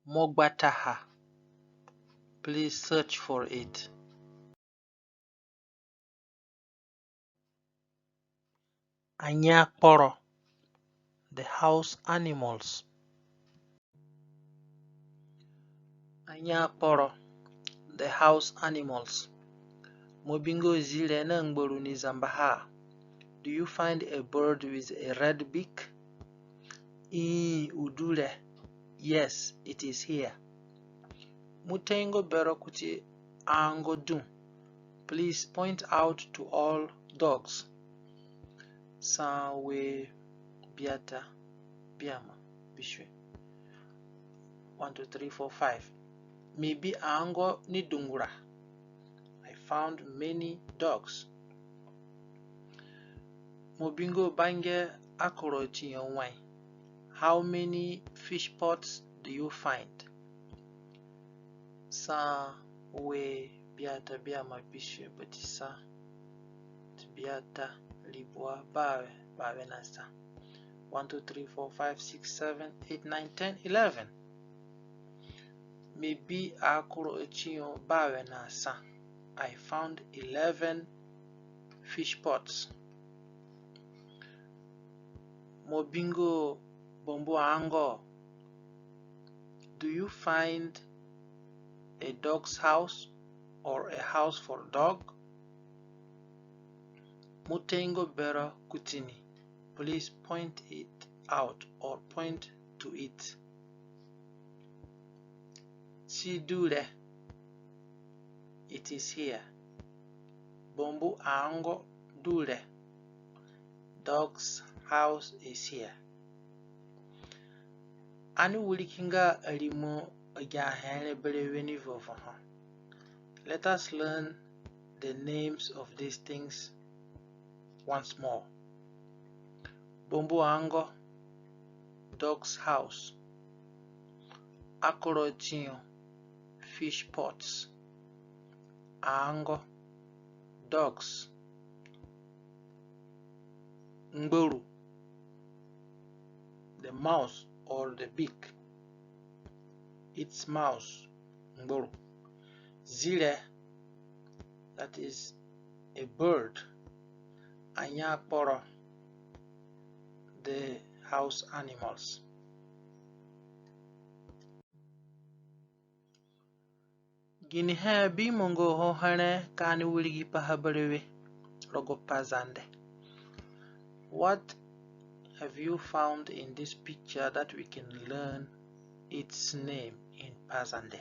GBATA. Please search for it. Anyãkpòrò, the house animals. Anyãkpòrò, the house animals. Mobingo zile na ngboru ni zambaha. Do you find a bird with a red beak? Udule. Yes, it is here. Mutengo bero kuti ango dun. Please point out to all dogs. Sanwe biata biama bishwe. 1 2 3 4 5. Maybe ango ni dungura. I found many dogs. Mobingo bange akoro wine. How many fish pots do you find? Sa we biata biama bishwe batisa biata libwa bawe nasa. 1 2 3 4 5 6 7 8 9 10 11. Maybe akoro bawe nasa. I found 11 fish pots. Mobingo bombo ango. Do you find a dog's house or a house for dog? Mutengo bera kutini. Please point it out or point to it. Sidule. It is here. Bombo ango dule. Dog's house is here. Anu wulikinga alimo agahene beleweni vovaha. Let us learn the names of these things once more. Bombo ango, dog's house. Akorotinho, fish pots. Ango, dogs. Ngboru, the mouse or the beak. Its mouse, ngboru. Zile, that is a bird. Anyãkpòrò, the house animals. Gini bi mongo ho hane kani wuligi pahabarewe rogo Pazande. What have you found in this picture that we can learn its name in Pazande?